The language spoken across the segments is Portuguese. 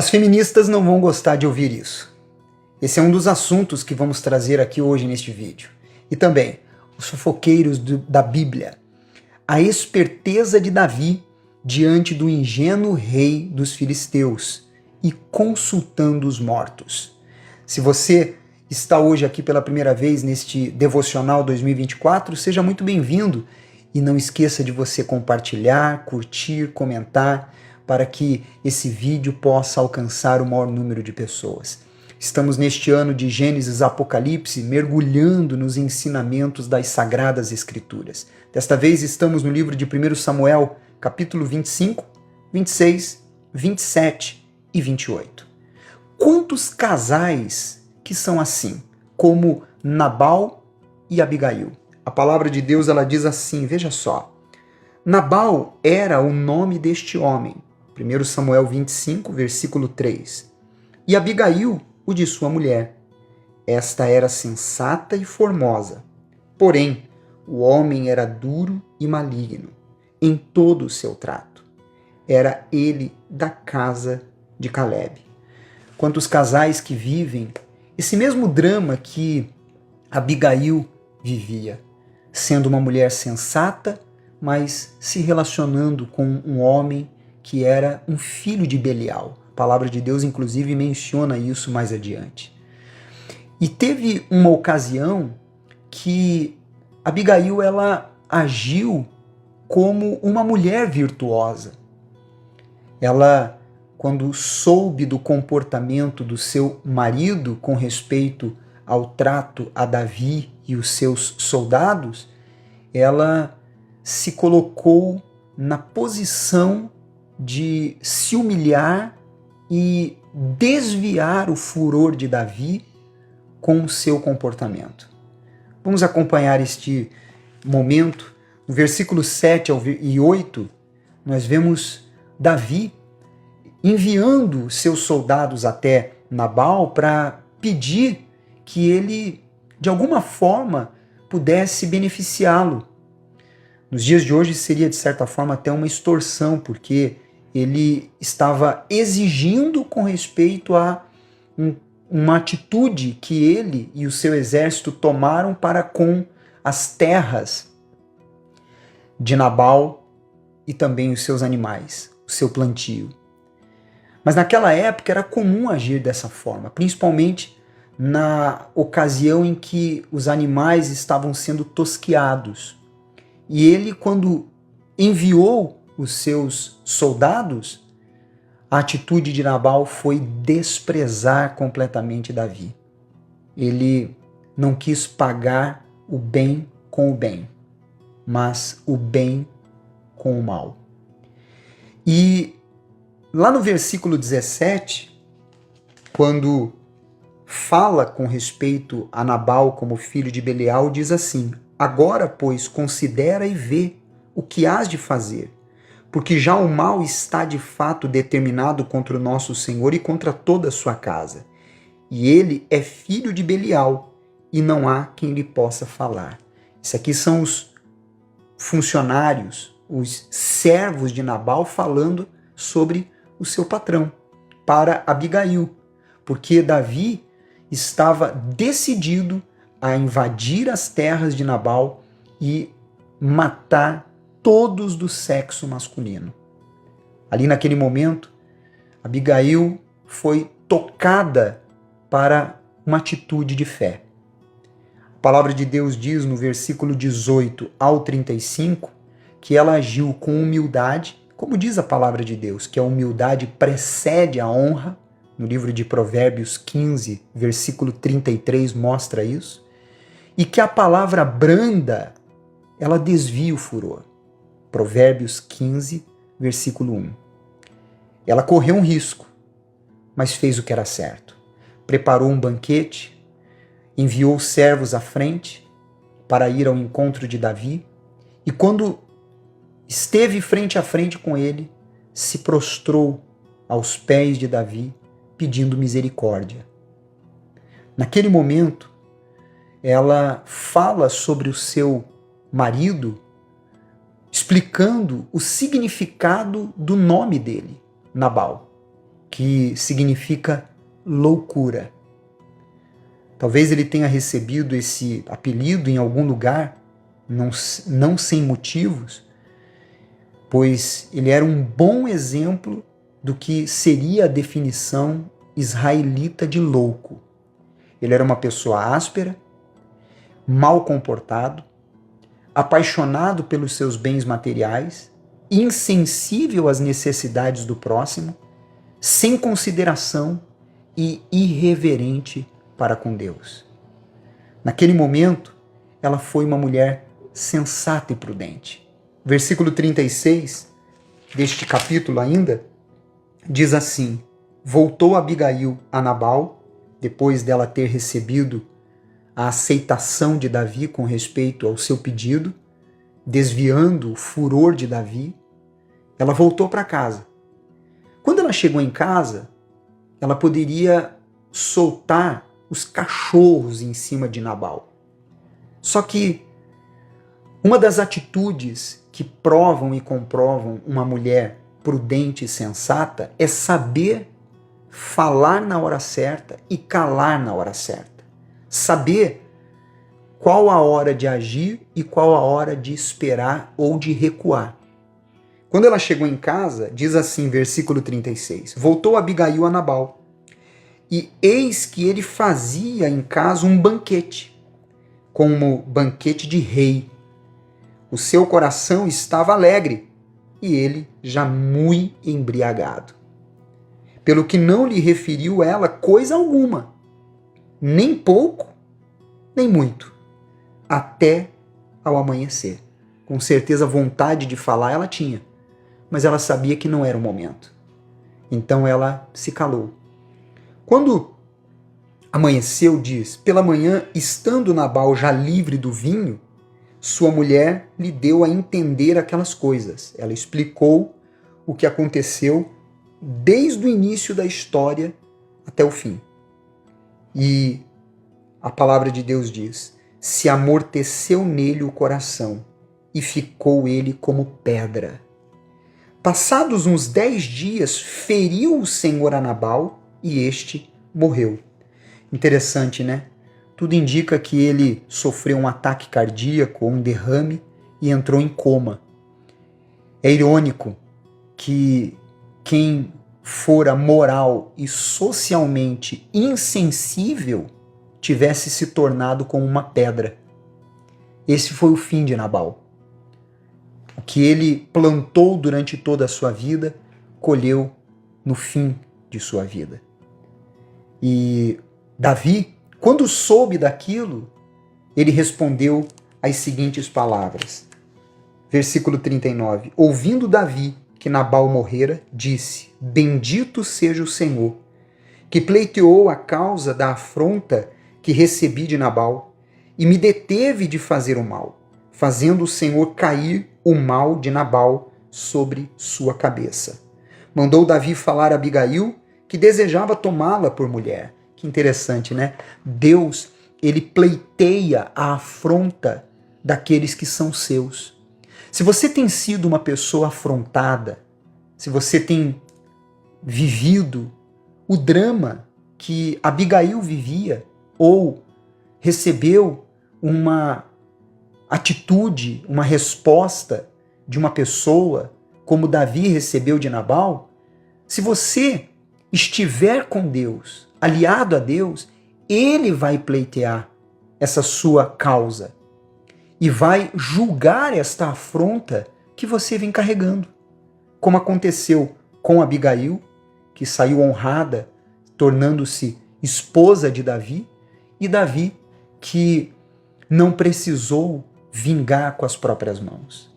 As feministas não vão gostar de ouvir isso. Esse é um dos assuntos que vamos trazer aqui hoje neste vídeo. E também, os fofoqueiros da Bíblia. A esperteza de Davi diante do ingênuo rei dos filisteus e consultando os mortos. Se você está hoje aqui pela primeira vez neste Devocional 2024, seja muito bem-vindo e não esqueça de você compartilhar, curtir, comentar, para que esse vídeo possa alcançar o maior número de pessoas. Estamos neste ano de Gênesis Apocalipse, mergulhando nos ensinamentos das Sagradas Escrituras. Desta vez estamos no livro de 1 Samuel, capítulo 25, 26, 27 e 28. Quantos casais que são assim, como Nabal e Abigail? A palavra de Deus ela diz assim, veja só. Nabal era o nome deste homem. 1 Samuel 25, versículo 3. E Abigail, o de sua mulher. Esta era sensata e formosa. Porém, o homem era duro e maligno em todo o seu trato. Era ele da casa de Caleb. Quantos casais que vivem esse mesmo drama que Abigail vivia, sendo uma mulher sensata, mas se relacionando com um homem que era um filho de Belial. A palavra de Deus, inclusive, menciona isso mais adiante. E teve uma ocasião que Abigail ela agiu como uma mulher virtuosa. Ela, quando soube do comportamento do seu marido com respeito ao trato a Davi e os seus soldados, ela se colocou na posição de se humilhar e desviar o furor de Davi com o seu comportamento. Vamos acompanhar este momento. No versículo 7 e 8, nós vemos Davi enviando seus soldados até Nabal para pedir que ele, de alguma forma, pudesse beneficiá-lo. Nos dias de hoje seria, de certa forma, até uma extorsão, porque ele estava exigindo com respeito a uma atitude que ele e o seu exército tomaram para com as terras de Nabal e também os seus animais, o seu plantio. Mas naquela época era comum agir dessa forma, principalmente na ocasião em que os animais estavam sendo tosqueados. E ele, quando enviou os seus soldados, a atitude de Nabal foi desprezar completamente Davi. Ele não quis pagar o bem com o bem, mas o bem com o mal. E lá no versículo 17, quando fala com respeito a Nabal como filho de Belial, diz assim: agora, pois, considera e vê o que hás de fazer, porque já o mal está de fato determinado contra o nosso Senhor e contra toda a sua casa. E ele é filho de Belial, e não há quem lhe possa falar. Isso aqui são os funcionários, os servos de Nabal falando sobre o seu patrão, para Abigail, porque Davi estava decidido a invadir as terras de Nabal e matar todos do sexo masculino. Ali naquele momento, Abigail foi tocada para uma atitude de fé. A palavra de Deus diz no versículo 18 ao 35 que ela agiu com humildade, como diz a palavra de Deus, que a humildade precede a honra. No livro de Provérbios 15, versículo 33 mostra isso. E que a palavra branda, ela desvia o furor. Provérbios 15, versículo 1. Ela correu um risco, mas fez o que era certo. Preparou um banquete, enviou servos à frente para ir ao encontro de Davi, e quando esteve frente a frente com ele, se prostrou aos pés de Davi, pedindo misericórdia. Naquele momento, ela fala sobre o seu marido, explicando o significado do nome dele, Nabal. que significa loucura. Talvez ele tenha recebido esse apelido em algum lugar, não sem motivos, pois ele era um bom exemplo do que seria a definição israelita de louco. Ele era uma pessoa áspera, mal comportado, apaixonado pelos seus bens materiais, insensível às necessidades do próximo, sem consideração e irreverente para com Deus. Naquele momento, ela foi uma mulher sensata e prudente. Versículo 36 deste capítulo ainda diz assim: voltou Abigail a Nabal, depois dela ter recebido a aceitação de Davi com respeito ao seu pedido, desviando o furor de Davi, ela voltou para casa. Quando ela chegou em casa, ela poderia soltar os cachorros em cima de Nabal. Só que uma das atitudes que provam e comprovam uma mulher prudente e sensata é saber falar na hora certa e calar na hora certa. Saber qual a hora de agir e qual a hora de esperar ou de recuar. Quando ela chegou em casa, diz assim, versículo 36, voltou Abigail a Nabal, e eis que ele fazia em casa um banquete, como banquete de rei. O seu coração estava alegre, e ele já muito embriagado. Pelo que não lhe referiu ela coisa alguma, nem pouco, nem muito, até ao amanhecer. Com certeza vontade de falar ela tinha, mas ela sabia que não era o momento. Então ela se calou. Quando amanheceu, diz, pela manhã, estando Nabal já livre do vinho, sua mulher lhe deu a entender aquelas coisas. Ela explicou o que aconteceu desde o início da história até o fim. E a palavra de Deus diz, se amorteceu nele o coração e ficou ele como pedra. Passados uns 10 dias, feriu o Senhor a Nabal e este morreu. Interessante, né? Tudo indica que ele sofreu um ataque cardíaco ou um derrame e entrou em coma. É irônico que quem fora moral e socialmente insensível tivesse se tornado como uma pedra. Esse foi o fim de Nabal. O que ele plantou durante toda a sua vida, colheu no fim de sua vida. E Davi, quando soube daquilo, ele respondeu as seguintes palavras. Versículo 39. Ouvindo Davi que Nabal morrera, disse, bendito seja o Senhor, que pleiteou a causa da afronta que recebi de Nabal, e me deteve de fazer o mal, fazendo o Senhor cair o mal de Nabal sobre sua cabeça. Mandou Davi falar a Abigail, que desejava tomá-la por mulher. Que interessante, né? Deus, ele pleiteia a afronta daqueles que são seus. Se você tem sido uma pessoa afrontada, se você tem vivido o drama que Abigail vivia, ou recebeu uma atitude, uma resposta de uma pessoa, como Davi recebeu de Nabal, se você estiver com Deus, aliado a Deus, Ele vai pleitear essa sua causa e vai julgar esta afronta que você vem carregando, como aconteceu com Abigail, que saiu honrada, tornando-se esposa de Davi, e Davi, que não precisou vingar com as próprias mãos.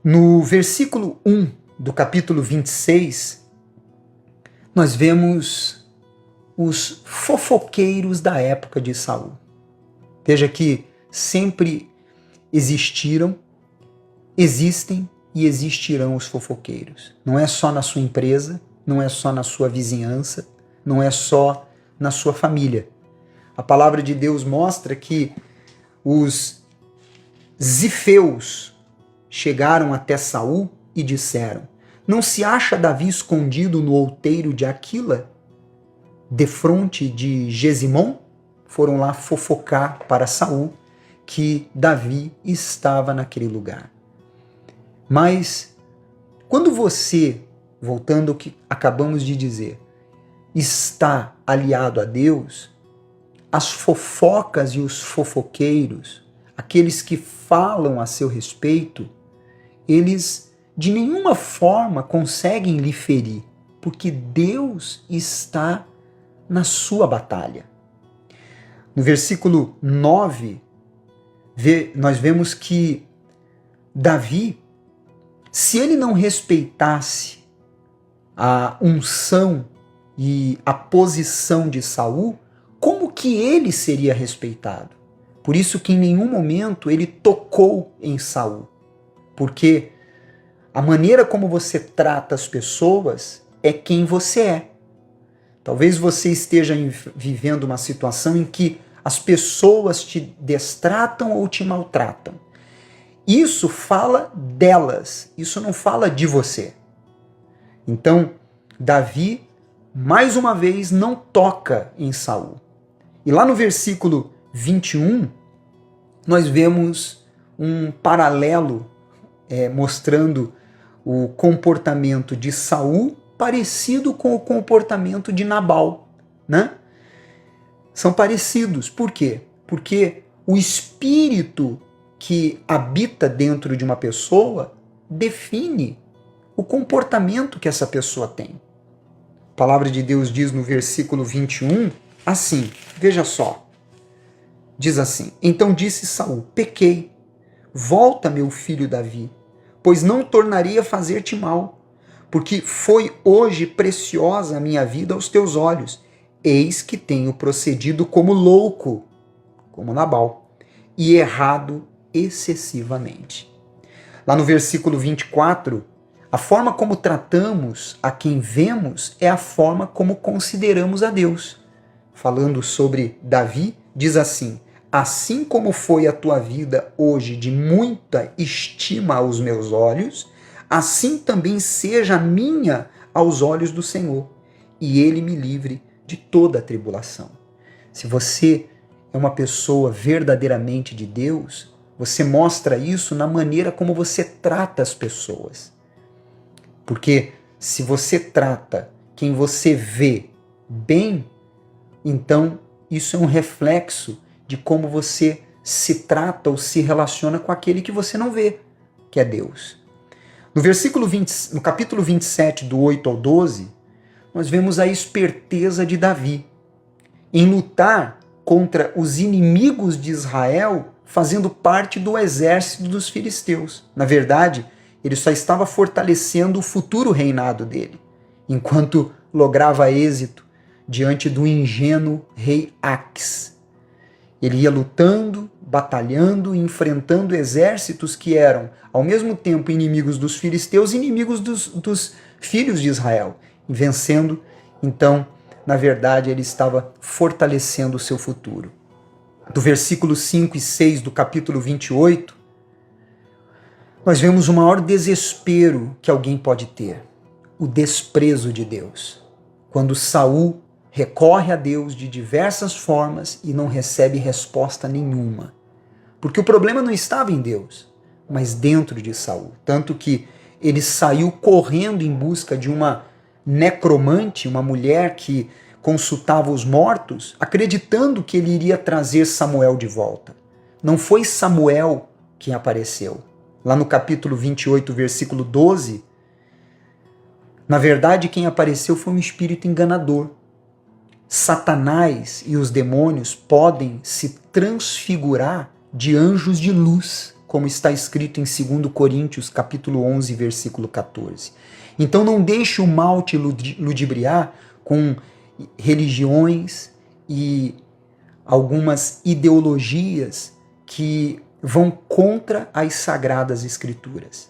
No versículo 1 do capítulo 26, nós vemos os fofoqueiros da época de Saul. Veja que sempre existiram, existem e existirão os fofoqueiros. Não é só na sua empresa, não é só na sua vizinhança, não é só na sua família. A palavra de Deus mostra que os zifeus chegaram até Saul e disseram: Não se acha Davi escondido no outeiro de Aquila, defronte de Gesimon? Foram lá fofocar para Saul que Davi estava naquele lugar. Mas quando você, voltando ao que acabamos de dizer, está aliado a Deus, as fofocas e os fofoqueiros, aqueles que falam a seu respeito, eles de nenhuma forma conseguem lhe ferir, porque Deus está na sua batalha. No versículo 9, nós vemos que Davi, se ele não respeitasse a unção e a posição de Saul, como que ele seria respeitado? Por isso que em nenhum momento ele tocou em Saul, porque a maneira como você trata as pessoas é quem você é. Talvez você esteja vivendo uma situação em que as pessoas te destratam ou te maltratam. Isso fala delas, isso não fala de você. Então, Davi, mais uma vez, não toca em Saul. E lá no versículo 21, nós vemos um paralelo mostrando o comportamento de Saul parecido com o comportamento de Nabal, né? São parecidos. Por quê? Porque o espírito que habita dentro de uma pessoa define o comportamento que essa pessoa tem. A palavra de Deus diz no versículo 21, assim, veja só, diz assim: então disse Saul, pequei, volta meu filho Davi, pois não tornarei a fazer-te mal, porque foi hoje preciosa a minha vida aos teus olhos, eis que tenho procedido como louco, como Nabal, e errado excessivamente. Lá no versículo 24, a forma como tratamos a quem vemos é a forma como consideramos a Deus. Falando sobre Davi, diz assim: assim como foi a tua vida hoje de muita estima aos meus olhos, assim também seja a minha aos olhos do Senhor, e ele me livre de toda a tribulação. Se você é uma pessoa verdadeiramente de Deus, você mostra isso na maneira como você trata as pessoas. Porque se você trata quem você vê bem, então isso é um reflexo de como você se trata ou se relaciona com aquele que você não vê, que é Deus. No capítulo 27, do 8 ao 12, nós vemos a esperteza de Davi em lutar contra os inimigos de Israel, fazendo parte do exército dos filisteus. Na verdade, ele só estava fortalecendo o futuro reinado dele, enquanto lograva êxito diante do ingênuo rei Aques. Ele ia lutando, batalhando e enfrentando exércitos que eram, ao mesmo tempo, inimigos dos filisteus e inimigos dos filhos de Israel. E vencendo, então, na verdade, ele estava fortalecendo o seu futuro. Do versículo 5 e 6 do capítulo 28, nós vemos o maior desespero que alguém pode ter, o desprezo de Deus. Quando Saul recorre a Deus de diversas formas e não recebe resposta nenhuma. Porque o problema não estava em Deus, mas dentro de Saul. Tanto que ele saiu correndo em busca de uma necromante, uma mulher que consultava os mortos, acreditando que ele iria trazer Samuel de volta. Não foi Samuel quem apareceu. Lá no capítulo 28, versículo 12, na verdade quem apareceu foi um espírito enganador. Satanás e os demônios podem se transfigurar de anjos de luz, como está escrito em 2 Coríntios, capítulo 11, versículo 14. Então não deixe o mal te ludibriar com religiões e algumas ideologias que vão contra as sagradas escrituras.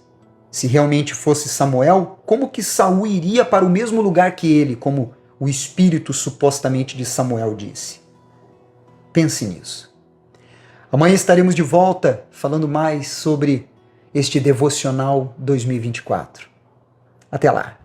Se realmente fosse Samuel, como que Saul iria para o mesmo lugar que ele, como o espírito supostamente de Samuel disse? Pense nisso. Amanhã estaremos de volta falando mais sobre este Devocional 2024. Até lá!